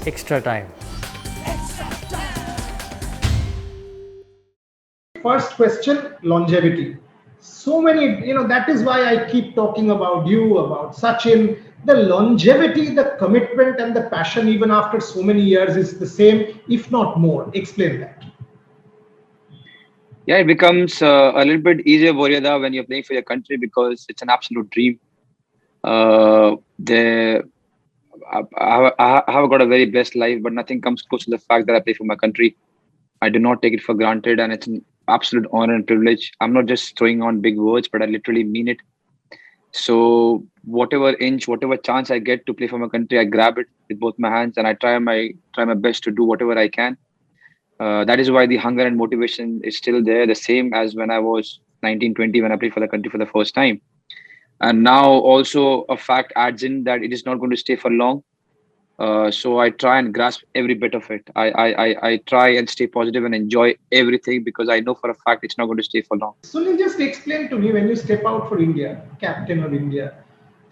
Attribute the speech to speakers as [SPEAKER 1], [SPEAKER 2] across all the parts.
[SPEAKER 1] extra time.
[SPEAKER 2] First question, longevity. So many, that is why I keep talking about you, about Sachin. The longevity, the commitment, and the passion, even after so many years, is the same, if not more. Explain that.
[SPEAKER 3] Yeah, it becomes a little bit easier, Boryada, when you're playing for your country because it's an absolute dream. The I have got a very blessed life, but nothing comes close to the fact that I play for my country. I do not take it for granted, and it's an absolute honor and privilege. I'm not just throwing on big words, but I literally mean it. So whatever inch, whatever chance I get to play for my country, I grab it with both my hands, and I try my best to do whatever I can. That is why the hunger and motivation is still there, the same as when I was 19, 20, when I played for the country for the first time. And now also a fact adds in that it is not going to stay for long. So I try and grasp every bit of it. I try and stay positive and enjoy everything because I know for a fact it's not going to stay for long.
[SPEAKER 2] Sunil, just explain to me when you step out for India, captain of India,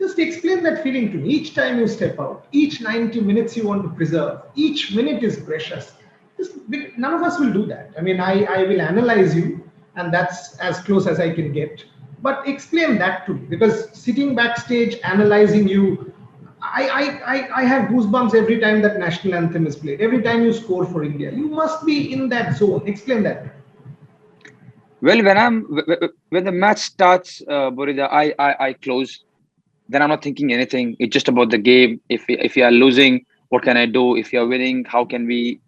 [SPEAKER 2] just explain that feeling to me. Each time you step out, each 90 minutes you want to preserve, each minute is precious. Just, none of us will do that. I mean, I will analyze you, and that's as close as I can get. But explain that to me because sitting backstage analyzing you, I have goosebumps every time that national anthem is played. Every time you score for India, you must be in that zone. Explain that.
[SPEAKER 3] Well, when the match starts, Borida, I close. Then I'm not thinking anything. It's just about the game. If you are losing, what can I do? If you are winning, how can we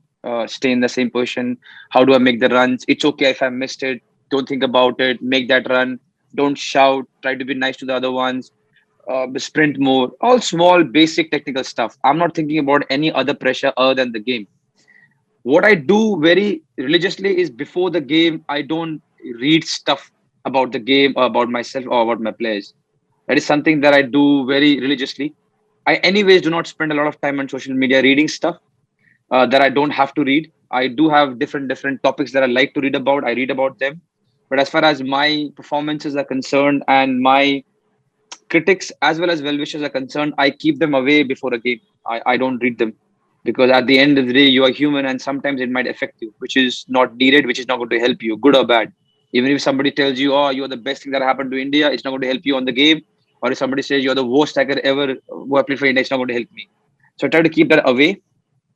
[SPEAKER 3] stay in the same position? How do I make the runs? It's okay if I missed it. Don't think about it. Make that run. Don't shout. Try to be nice to the other ones. Sprint more. All small, basic technical stuff. I'm not thinking about any other pressure other than the game. What I do very religiously is before the game, I don't read stuff about the game or about myself or about my players. That is something that I do very religiously. I, anyways, do not spend a lot of time on social media reading stuff that I don't have to read. I do have different topics that I like to read about. I read about them. But as far as my performances are concerned and my critics as well as well wishers are concerned, I keep them away before a game. I don't read them because at the end of the day, you are human and sometimes it might affect you, which is not needed, which is not going to help you, good or bad. Even if somebody tells you, oh, you're the best thing that happened to India, it's not going to help you on the game. Or if somebody says you're the worst striker ever who have played for India, it's not going to help me. So I try to keep that away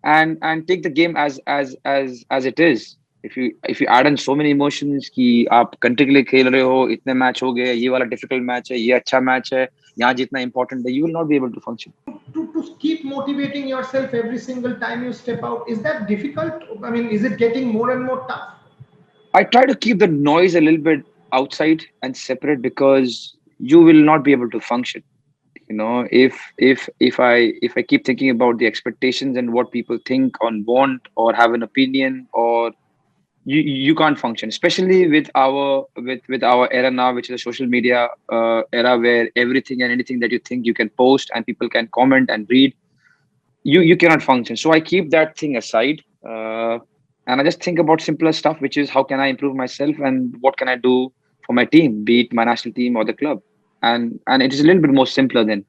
[SPEAKER 3] and take the game as it is. If you add in so many emotions कि आप country के लिए खेल रहे हो, इतने match हो गए, ये वाला डिफिकल्ट मैच है, ये अच्छा मैच है, यहाँ जीतना important है, you will not be able to function.
[SPEAKER 2] To keep motivating yourself every single time you step out, is that difficult? I mean, is it getting more and more tough?
[SPEAKER 3] I try to keep the noise a little bit outside and separate because you will not be able to function. You know, if I keep thinking about the expectations and what people think or want or have an opinion, or you can't function, especially with our era now, which is a social media era where everything and anything that you think you can post and people can comment and read. You cannot function. So I keep that thing aside, and I just think about simpler stuff, which is how can I improve myself and what can I do for my team, be it my national team or the club. And it is a little bit more simpler than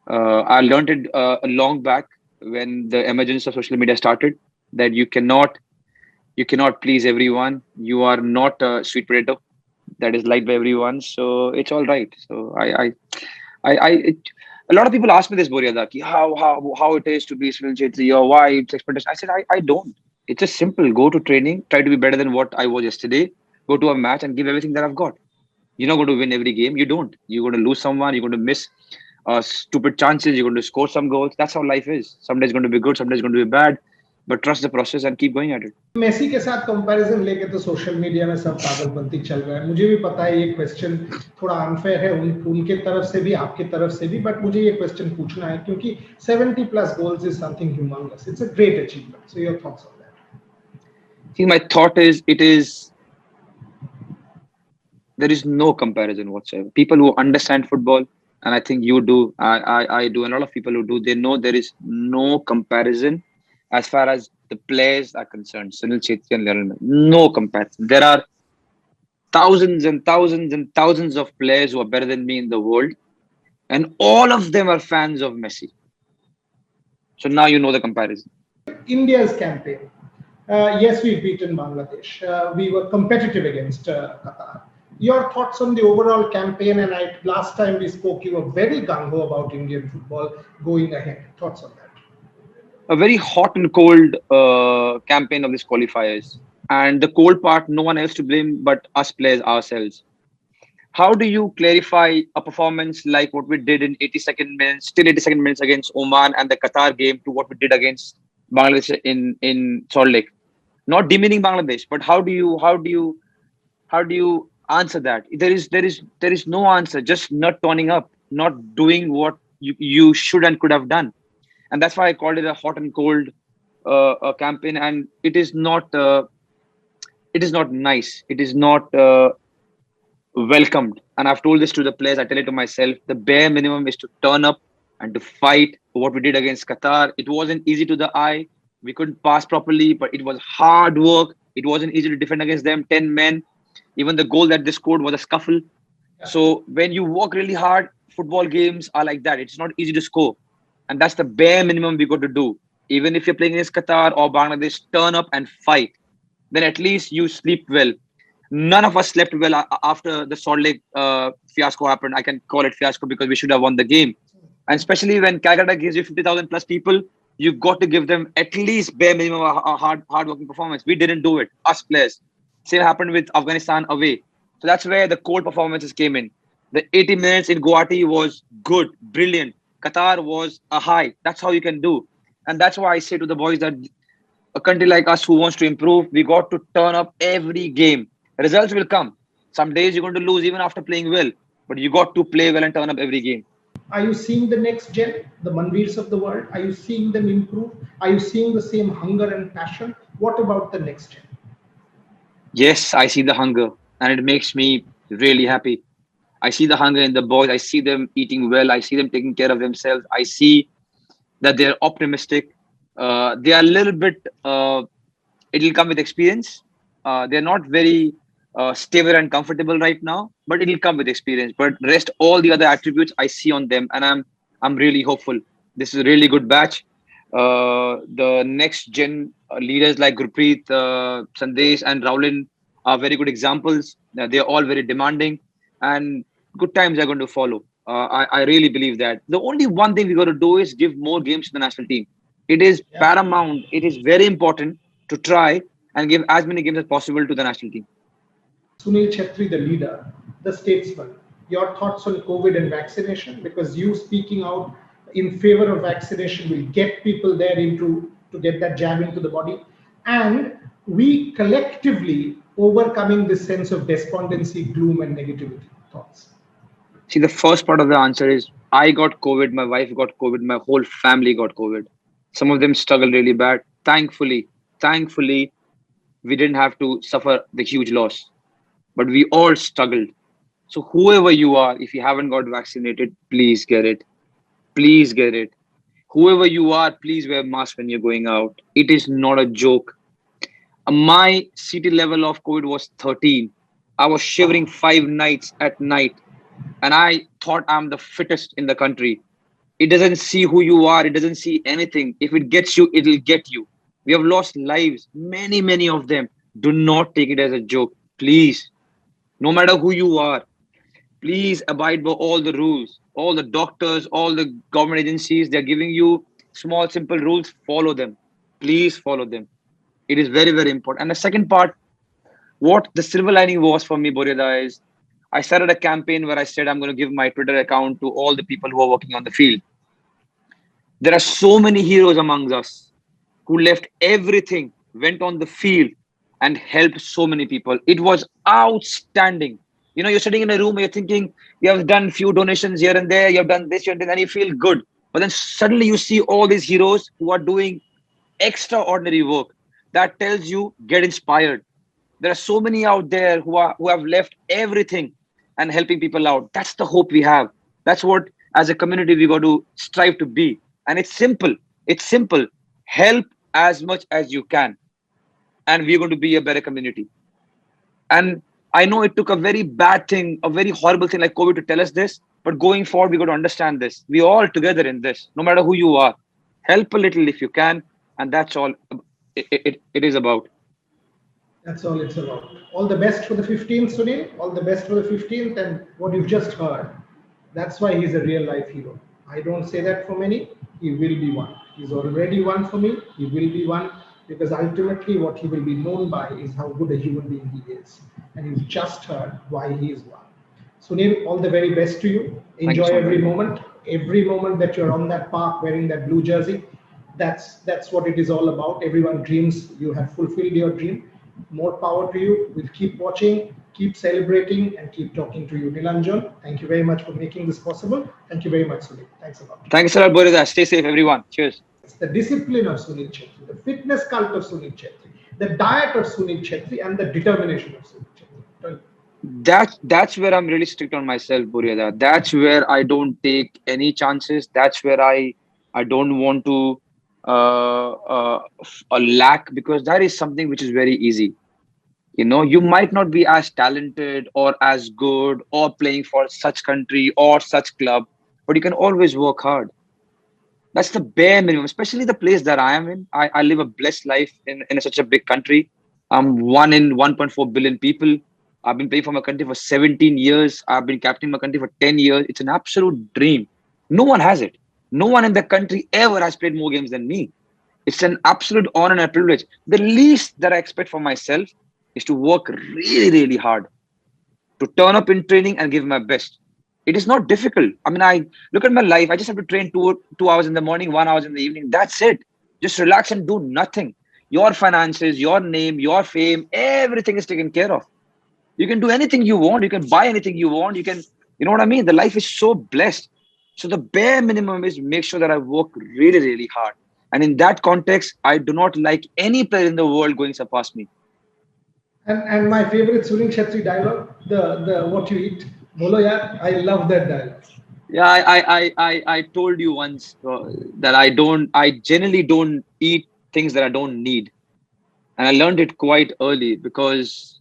[SPEAKER 3] I learned it a long back when the emergence of social media started, that you cannot please everyone. You are not a sweet potato that is liked by everyone. So it's all right. So a lot of people ask me this, Boryada, ki how it is to be Sunil Chetri or why it's expectation. I said I don't. It's just simple. Go to training, try to be better than what I was yesterday. Go to a match and give everything that I've got. You're not going to win every game. You don't. You're going to lose someone. You're going to miss stupid chances. You're going to score some goals. That's how life is. Some days going to be good. Some days going to be bad. But trust the process and keep going at it.
[SPEAKER 2] Messi के साथ comparison लेके तो social media में सब पागलपंती चल रहा है. मुझे भी पता है ये क्वेश्चन थोड़ा अनफेयर है उनके तरफ से भी आपकी तरफ से भी, बट मुझे ये क्वेश्चन पूछना है क्योंकि 70 plus goals is something humongous. It's a great achievement. So your thoughts on that?
[SPEAKER 3] See, my thought is there is no comparison whatsoever. People who understand football, and I think you do, I do, and a lot of people who do, they know there is no comparison as far as the players are concerned. Sunil Chetri and Leonel, no comparison. There are thousands and thousands and thousands of players who are better than me in the world, and all of them are fans of Messi. So now you know the comparison.
[SPEAKER 2] India's campaign. Yes, we've beaten Bangladesh. We were competitive against Qatar. Your thoughts on the overall campaign? And last time we spoke, you were very gung ho about Indian football going ahead. Thoughts on that?
[SPEAKER 3] A very hot and cold campaign of these qualifiers. And the cold part, no one else to blame but us players ourselves. How do you clarify a performance like what we did in 82nd minutes, still 82nd minutes against Oman and the Qatar game to what we did against Bangladesh in Salt Lake? Not demeaning Bangladesh, but how do you answer that? There is no answer. Just not turning up, not doing what you should and could have done, and that's why I called it a hot and cold campaign. And it is not nice. It is not welcomed. And I've told this to the players. I tell it to myself. The bare minimum is to turn up and to fight. What we did against Qatar, it wasn't easy to the eye. We couldn't pass properly, but it was hard work. It wasn't easy to defend against them. 10 men. Even the goal that they scored was a scuffle. So when you work really hard, football games are like that. It's not easy to score. And that's the bare minimum we got to do. Even if you're playing against Qatar or Bangladesh, turn up and fight. Then at least you sleep well. None of us slept well after the Salt Lake fiasco happened. I can call it fiasco because we should have won the game. And especially when Calcutta gives you 50,000 plus people, you got to give them at least bare minimum a hard working performance. We didn't do it, us players. Same happened with Afghanistan away. So that's where the cold performances came in. The 80 minutes in Guwahati was good, brilliant. Qatar was a high. That's how you can do. And that's why I say to the boys that a country like us who wants to improve, we got to turn up every game. Results will come. Some days you're going to lose even after playing well, but you got to play well and turn up every game.
[SPEAKER 2] Are you seeing the next gen, the Manvirs of the world? Are you seeing them improve? Are you seeing the same hunger and passion? What about the next gen?
[SPEAKER 3] Yes, I see the hunger and it makes me really happy. I see the hunger in the boys. I see them eating well. I see them taking care of themselves. I see that they're optimistic. They are a little bit, it'll come with experience. They're not very stable and comfortable right now, but it'll come with experience. But rest all the other attributes I see on them, and I'm really hopeful. This is a really good batch. The next gen leaders like Gurpreet, Sandesh, and Raulin are very good examples. They're all very demanding, and good times are going to follow. I really believe that. The only one thing we got to do is give more games to the national team. It is
[SPEAKER 2] Yeah.
[SPEAKER 3] paramount. It is very important to try and give as many games as possible to the national team.
[SPEAKER 2] Sunil Chetri, the leader, the statesman, your thoughts on COVID and vaccination? Because you speaking out in favor of vaccination will get people there into to get that jab into the body, and we collectively overcoming this sense of despondency, gloom, and negativity. Thoughts?
[SPEAKER 3] See, the first part of the answer is I got COVID, my wife got COVID, my whole family got COVID. Some of them struggled really bad. Thankfully, we didn't have to suffer the huge loss, but we all struggled. So, whoever you are, if you haven't got vaccinated, please get it. Please get it. Whoever you are, please wear a mask when you're going out. It is not a joke. My CT level of COVID was 13. I was shivering 5 nights at night, and I thought I'm the fittest in the country. It doesn't see who you are, it doesn't see anything. If it gets you, it'll get you. We have lost lives, many of them. Do not take it as a joke, please. No matter who you are, please abide by all the rules. All the doctors, all the government agencies, they're giving you small, simple rules. Follow them. Please follow them. It is very important. And the second part, what the silver lining was for me, Boryada, is I started a campaign where I said I'm going to give my Twitter account to all the people who are working on the field. There are so many heroes amongst us who left everything, went on the field, and helped so many people. It was outstanding. You're sitting in a room, you're thinking you have done few donations here and there, you have done this, and you feel good. But then suddenly you see all these heroes who are doing extraordinary work. That tells you get inspired. There are so many out there who have left everything and helping people out. That's the hope we have. That's what as a community we got to strive to be. And it's simple. It's simple. Help as much as you can, and we're going to be a better community. And I know it took a very bad thing, a very horrible thing like COVID to tell us this, but going forward, we got to understand this. We're all together in this, no matter who you are. Help a little if you can. and that's all it is about.
[SPEAKER 2] That's all it's about. All the best for the 15th, Sunil. All the best for the 15th. And what you've just heard, that's why he's a real life hero. I don't say that for many. He will be one. He's already one for me. He will be one because ultimately what he will be known by is how good a human being he is. And you've just heard why he is one. Sunil, all the very best to you.
[SPEAKER 3] Thank you
[SPEAKER 2] Enjoy
[SPEAKER 3] so much.
[SPEAKER 2] every moment that you're on that park wearing that blue jersey. That's what it is all about. Everyone dreams. You have fulfilled your dream. More power to you. We'll keep watching, keep celebrating, and keep talking to you. Nilanjan, thank you very much for making this possible. Thank you very much, Sunil. Thanks a lot.
[SPEAKER 3] Thanks a lot, Borida. Stay safe, everyone. Cheers.
[SPEAKER 2] It's the discipline of Sunil Chetri, the fitness cult of Sunil Chetri, the diet of Sunil Chetri, and the determination of Sunil Chetri.
[SPEAKER 3] That's where I'm really strict on myself, Borida. That's where I don't take any chances. That's where I don't want to lack, because that is something which is very easy. You might not be as talented or as good or playing for such country or such club, but you can always work hard. That's the bare minimum, especially the place that I am in. I live a blessed life in such a big country. I'm one in 1.4 billion people. I've been playing for my country for 17 years. I've been captaining my country for 10 years. It's an absolute dream. No one has it. No one in the country ever has played more games than me. It's an absolute honor and a privilege. The least that I expect for myself is to work really, really hard, to turn up in training and give my best. It is not difficult. I mean, I look at my life. I just have to train 2 hours in the morning, 1 hour in the evening. That's it. Just relax and do nothing. Your finances, your name, your fame, everything is taken care of. You can do anything you want. You can buy anything you want. You know what I mean? The life is so blessed. So the bare minimum is make sure that I work really, really hard. And in that context, I do not like any player in the world going surpass me.
[SPEAKER 2] And my favorite Sunil Chetri dialogue, the what you eat, bolo yaar, I love that dialogue.
[SPEAKER 3] Yeah, I told you once that I generally don't eat things that I don't need. And I learned it quite early, because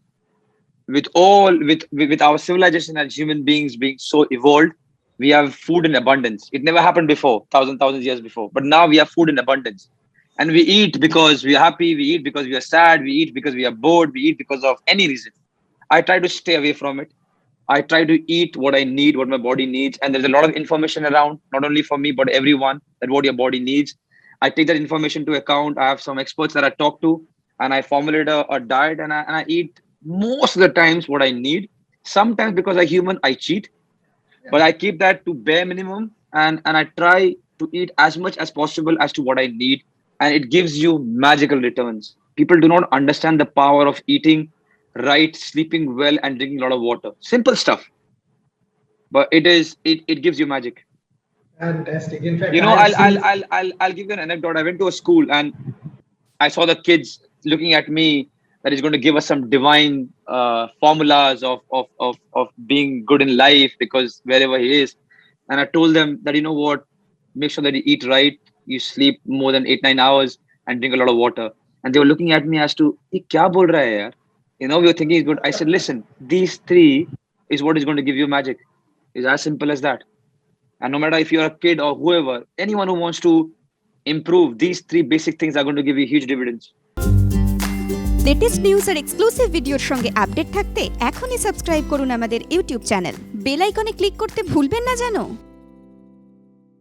[SPEAKER 3] with our civilization as human beings being so evolved, we have food in abundance. It never happened before, thousands years before. But now we have food in abundance. And we eat because we are happy, we eat because we are sad, we eat because we are bored, we eat because of any reason. I try to stay away from it. I try to eat what I need, what my body needs. And there's a lot of information around, not only for me, but everyone, that what your body needs. I take that information to account. I have some experts that I talk to, and I formulate a diet, and I eat most of the times what I need. Sometimes, because I'm human, I cheat, but I keep that to bare minimum, and I try to eat as much as possible as to what I need. And it gives you magical returns. People do not understand the power of eating right, sleeping well, and drinking a lot of water. Simple stuff, but it gives you magic.
[SPEAKER 2] Fantastic. In fact,
[SPEAKER 3] You know,
[SPEAKER 2] I have
[SPEAKER 3] I'll I'll
[SPEAKER 2] seen.
[SPEAKER 3] I'll I'll, I'll give you an anecdote. I went to a school and I saw the kids looking at me, that is going to give us some divine formulas of being good in life, because wherever he is. And I told them that, you know what, make sure that you eat right, you sleep more than 8-9 hours, and drink a lot of water. And they were looking at me as to, "Ye kya bol raha hai yaar?" We were thinking it's good. I said, listen, these three is what is going to give you magic. It's as simple as that. And no matter if you're a kid or whoever, anyone who wants to improve, these three basic things are going to give you huge dividends.
[SPEAKER 1] Latest news আর exclusive ভিডিওর সঙ্গে update থাকতে এখনই subscribe করুন আমাদের YouTube channel. Bell আইকনে click করতে ভুলবেন না যেন।